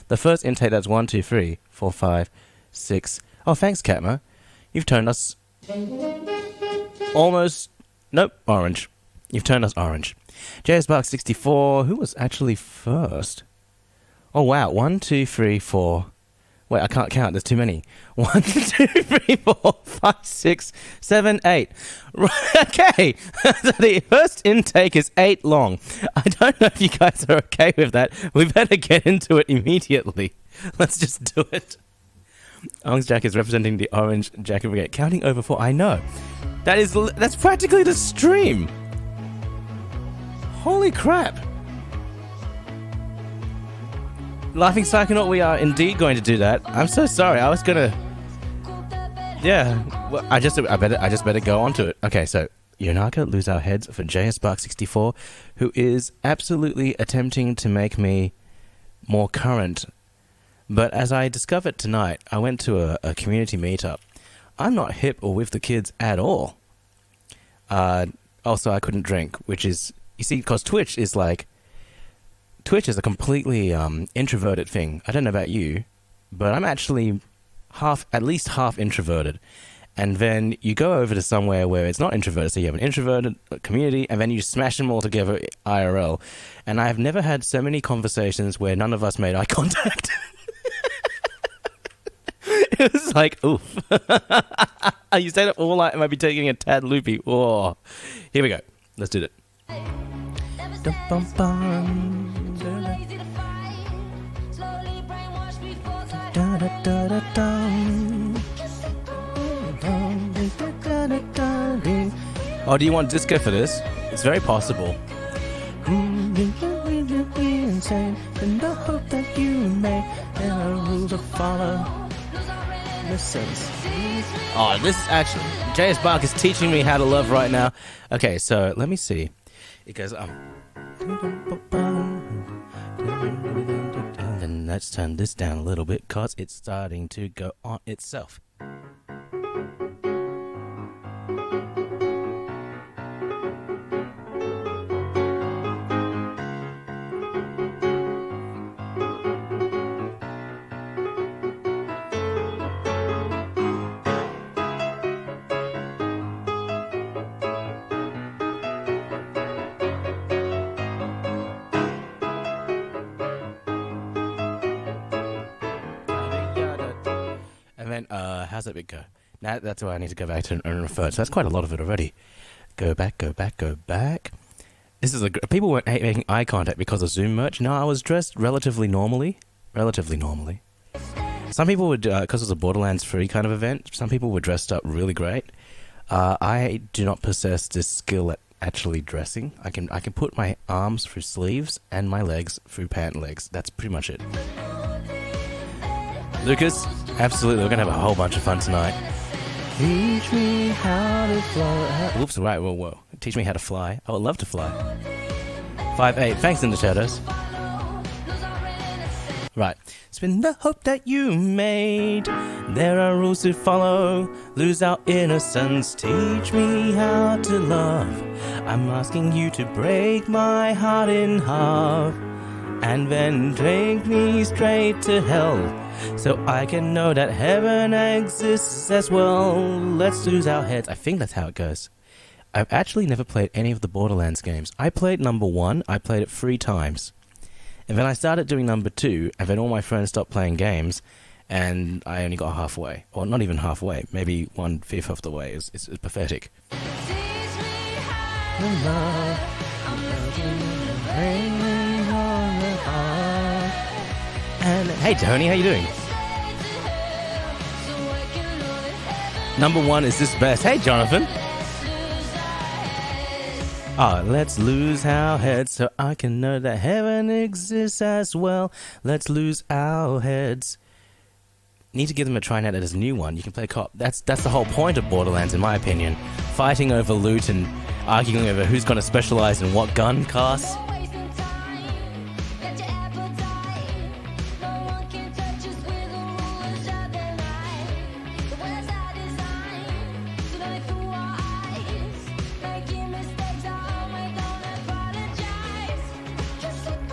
The first intake, that's 1, 2, 3, 4, 5, 6. Oh, thanks, Katma. You've turned us almost... Nope, orange. You've turned us orange. JSBark64, who was actually first? Oh, wow. 1, 2, 3, 4... Wait, I can't count. There's too many. 1, 2, 3, 4, 5, 6, 7, 8. Okay. So the first intake is 8 long. I don't know if you guys are okay with that. We better get into it immediately. Let's just do it. Orange Jack is representing the Orange Jacket Brigade. Counting over 4. I know. That's practically the stream. Holy crap. Laughing Psychonaut, we are indeed going to do that. I'm so sorry. I was gonna... Yeah. Well, I just better go on to it. Okay, so Yonaka, Lose Our Heads for JSBark64, who is absolutely attempting to make me more current. But as I discovered tonight, I went to a community meetup. I'm not hip or with the kids at all. Also, I couldn't drink, which is... You see, because Twitch is a completely introverted thing. I don't know about you, but I'm actually at least half introverted. And then you go over to somewhere where it's not introverted, so you have an introverted community, and then you smash them all together IRL. And I've never had so many conversations where none of us made eye contact. It was like, oof. You say that all I might be taking a tad loopy. Oh. Here we go. Let's do it. Oh, do you want disco for this? It's very possible. Oh, this actually, JSBark is teaching me how to love right now. Okay, so let me see. It goes, then let's turn this down a little bit because it's starting to go on itself. How's that bit go? Now that's where I need to go back to and refer. So that's quite a lot of it already. Go back. This is people weren't making eye contact because of Zoom merch. No, I was dressed relatively normally. Some people would, because it was a Borderlands 3 kind of event, some people were dressed up really great. I do not possess this skill at actually dressing. I can put my arms through sleeves and my legs through pant legs. That's pretty much it. Lucas, absolutely, we're going to have a whole bunch of fun tonight. Teach me how to fly. Whoops, right, whoa. Teach me how to fly. I would love to fly. 5-8, thanks in the shadows. Right. Spin the hope that you made. There are rules to follow. Lose our innocence. Teach me how to love. I'm asking you to break my heart in half. And then take me straight to hell. So I can know that heaven exists as well. Let's lose our heads. I think that's how it goes. I've actually never played any of the Borderlands games. I played number 1. I played it 3 times. And then I started doing number 2. And then all my friends stopped playing games. And I only got halfway. Or not even halfway. Maybe 1/5 of the way. It's pathetic. And hey Tony, how you doing? Number 1 is this best. Hey Jonathan. Let's lose our heads so I can know that heaven exists as well. Let's lose our heads. Need to give them a try now that there's a new one. You can play cop. That's the whole point of Borderlands, in my opinion. Fighting over loot and arguing over who's going to specialize in what gun class.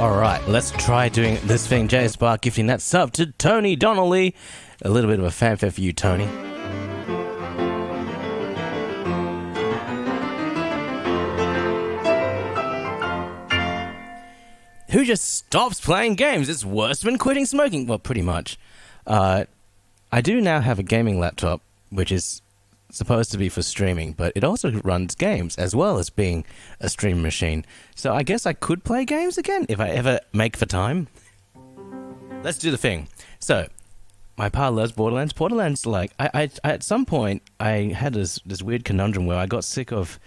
Alright, let's try doing this thing. J Spark gifting that sub to Tony Donnelly. A little bit of a fanfare for you, Tony. Who just stops playing games? It's worse than quitting smoking. Well, pretty much. I do now have a gaming laptop, which is supposed to be for streaming, but it also runs games as well as being a stream machine. So I guess I could play games again if I ever make the time. Let's do the thing. So, my pa loves Borderlands. Borderlands, like, I at some point, I had this weird conundrum where I got sick of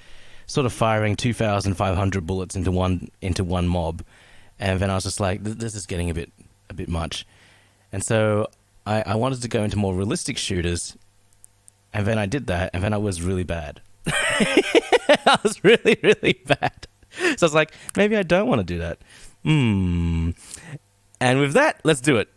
sort of firing 2,500 bullets into one mob. And then I was just like, this is getting a bit much. And so I wanted to go into more realistic shooters. And then I did that, and then I was really bad. I was really, really bad. So I was like, maybe I don't want to do that. And with that, let's do it.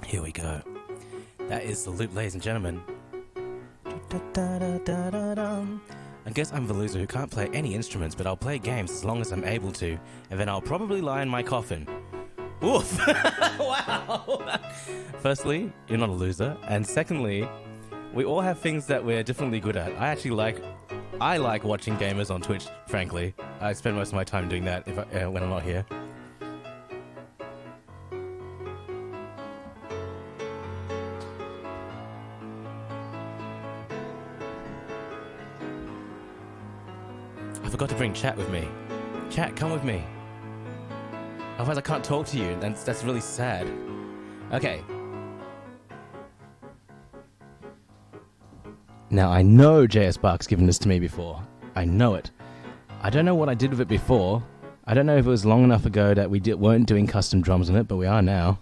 Here we go. That is the loop, ladies and gentlemen. I guess I'm the loser who can't play any instruments, but I'll play games as long as I'm able to, and then I'll probably lie in my coffin. Oof! Wow! Firstly, you're not a loser, and secondly, we all have things that we're differently good at. I like watching gamers on Twitch, frankly. I spend most of my time doing that when I'm not here. I forgot to bring chat with me. Chat, come with me. Otherwise I can't talk to you, and that's really sad. Okay. Now I know JS Bark's given this to me before. I know it. I don't know what I did with it before. I don't know if it was long enough ago that we weren't doing custom drums on it, but we are now.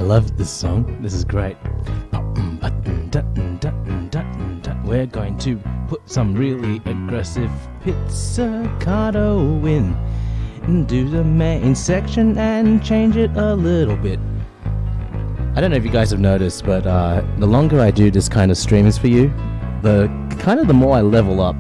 love this song. This is great. We're going to put some really aggressive pizzicato in and do the main section and change it a little bit. I don't know if you guys have noticed, but the longer I do this kind of streams for you, the more I level up.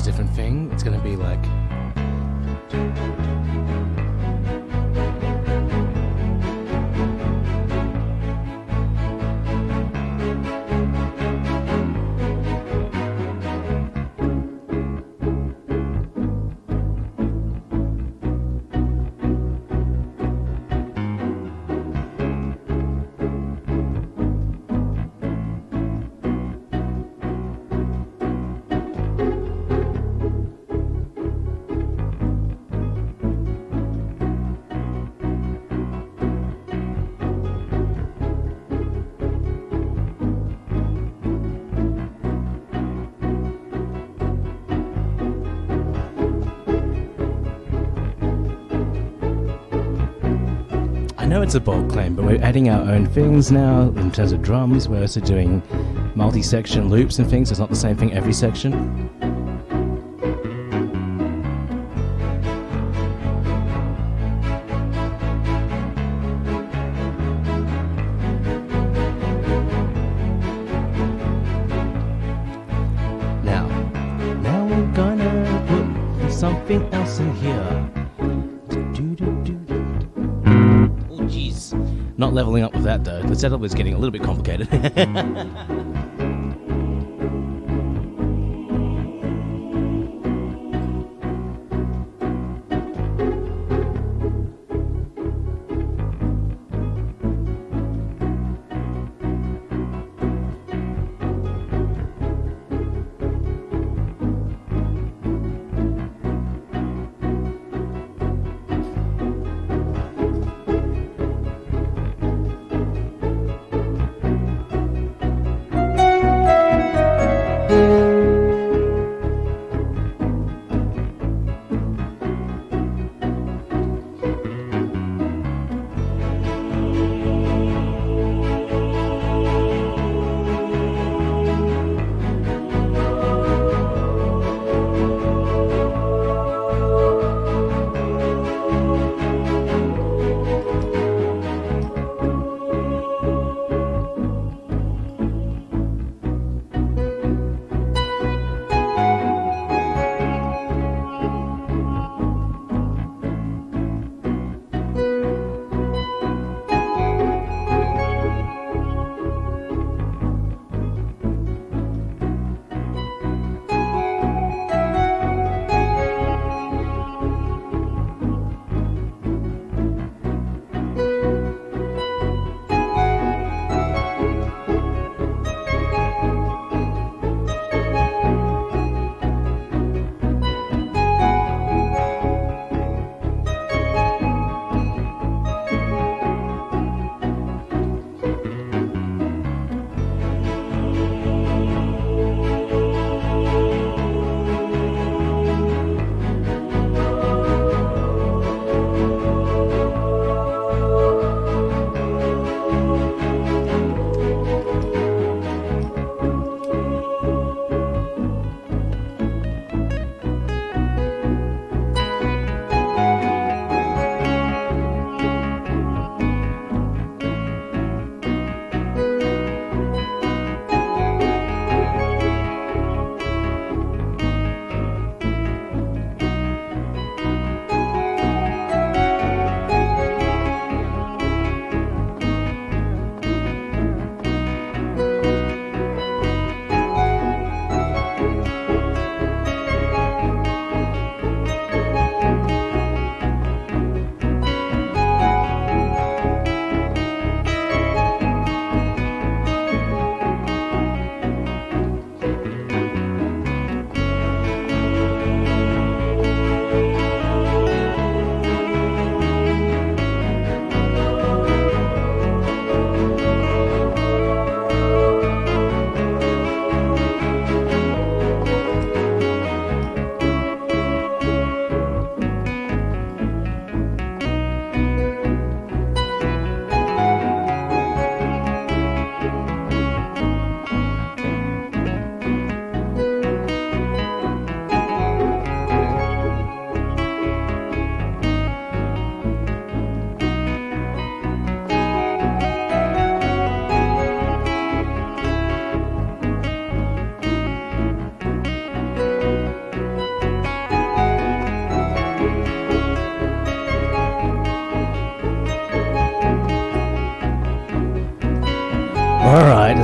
Different thing. It's gonna be like I know it's a bold claim, but we're adding our own things now in terms of drums. We're also doing multi-section loops and things. It's not the same thing every section. Now we're gonna put something else in here. Not leveling up with that though. The setup is getting a little bit complicated.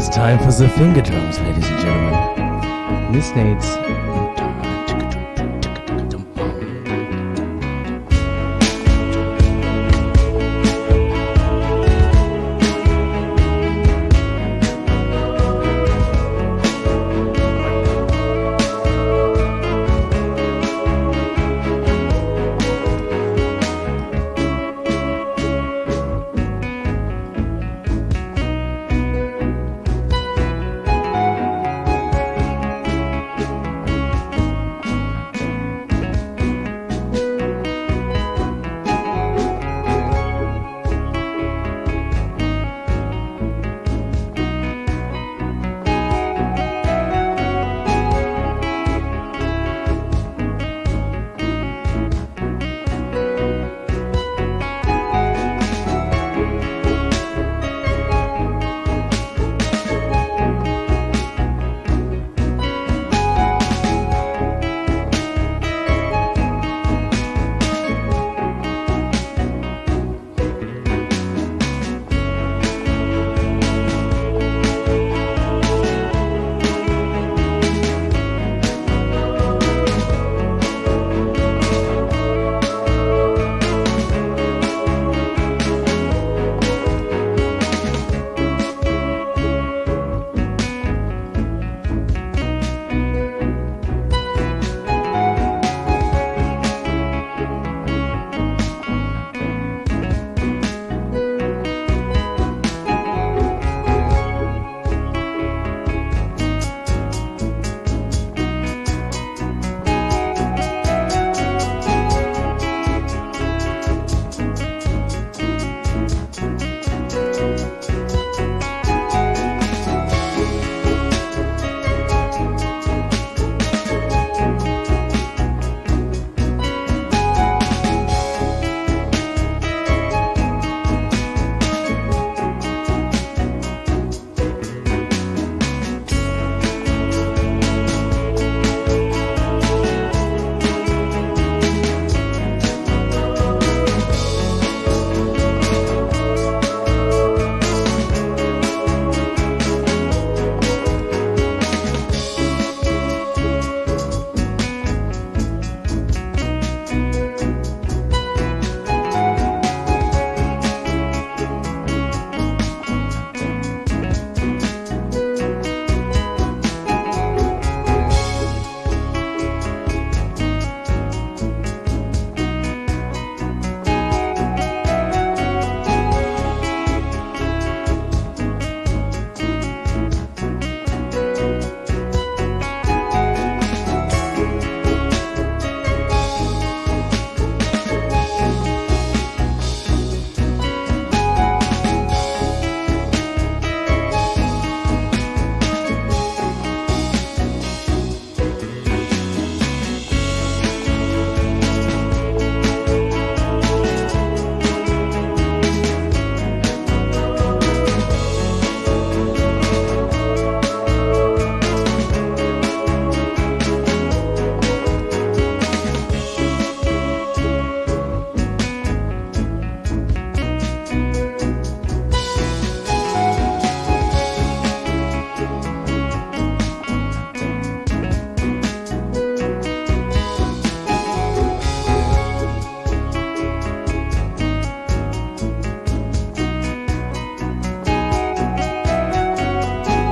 it's time for the finger drums, ladies and gentlemen. Miss Nate's.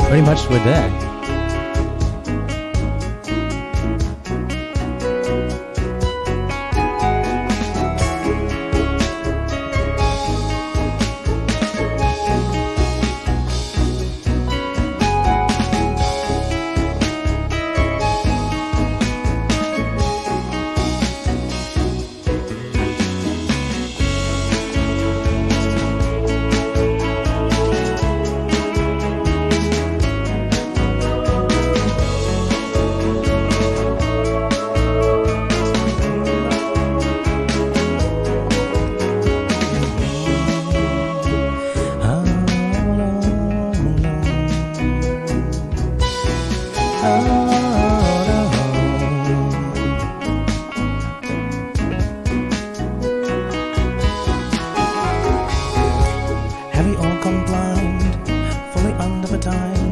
Pretty much we're there. Have we all gone blind, fully under the time?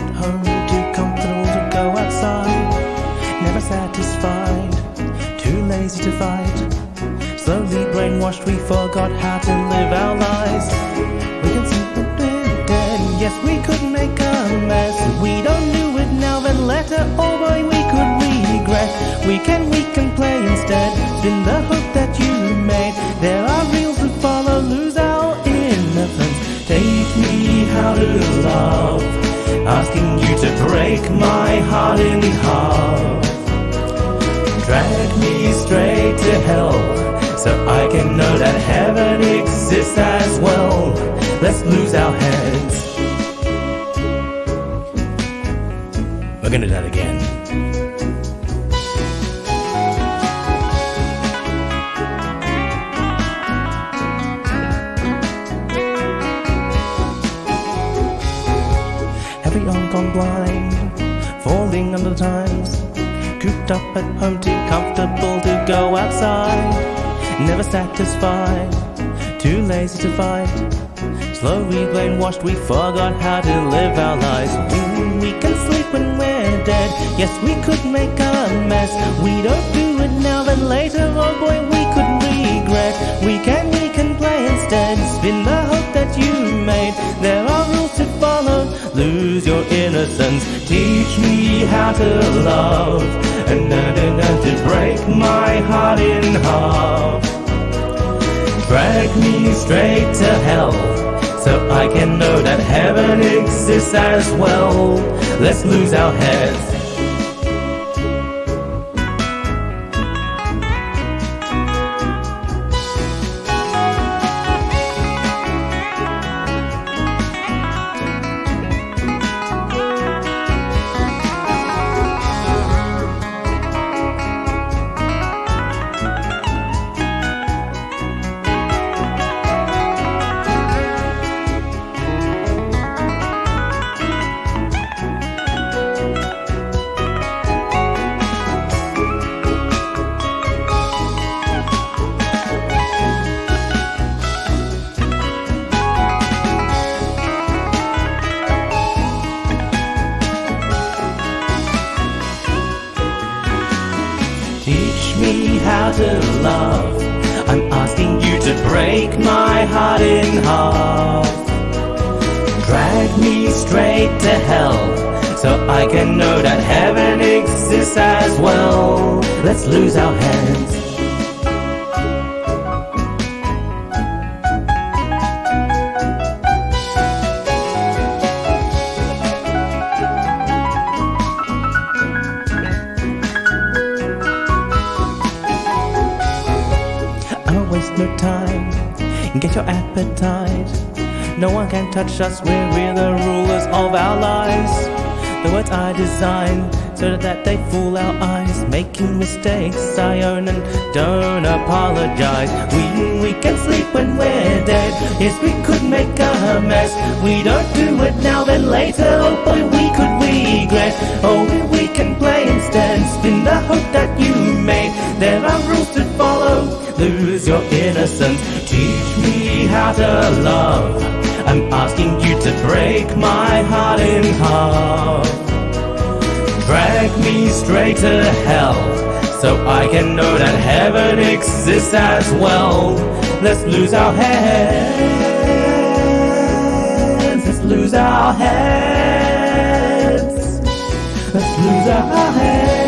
at home, too comfortable to go outside. Never satisfied, too lazy to fight. Slowly brainwashed, we forgot how to live our lives. We can see that we're dead, yes we could make a mess. We don't do it now, then later, oh boy, we could regret. We can play instead, spin the hook that you made. There are rules to follow, lose our innocence. Teach me how to love, asking you to break my heart in half. Drag me straight to hell, so I can know that heaven exists as well. Let's lose our heads. We're gonna do that again. Heavy on gone blind, falling under the times. Cooped up at home, too comfortable to go outside. Never satisfied, too lazy to fight. Slowly brainwashed, we forgot how to live our lives. We can sleep when we're dead, yes we could make a mess. We don't do it now, then later, oh boy, we could regret. We can play instead, spin the hook that you made. There are rules to follow, lose your innocence. Teach me how to love, and to break my heart in half. Drag me straight to hell, so I can know that heaven exists as well. Let's lose our heads. Teach me how to love, I'm asking you to break my heart in half. Drag me straight to hell, so I can know that heaven exists as well. Let's lose our heads. Waste no time, get your appetite. No one can touch us, we're the rulers of our lives. The words I design so that they fool our eyes. Making mistakes I own and don't apologize. We can sleep when we're dead, yes we could make a mess. We don't do it now, then later, oh boy, we could regret. Oh, we can play instead, spin the hook that you made. There are rules to follow, lose your innocence. Teach me how to love, I'm asking you to break my heart in half. Drag me straight to hell, so I can know that heaven exists as well. Let's lose our heads, let's lose our heads, let's lose our heads.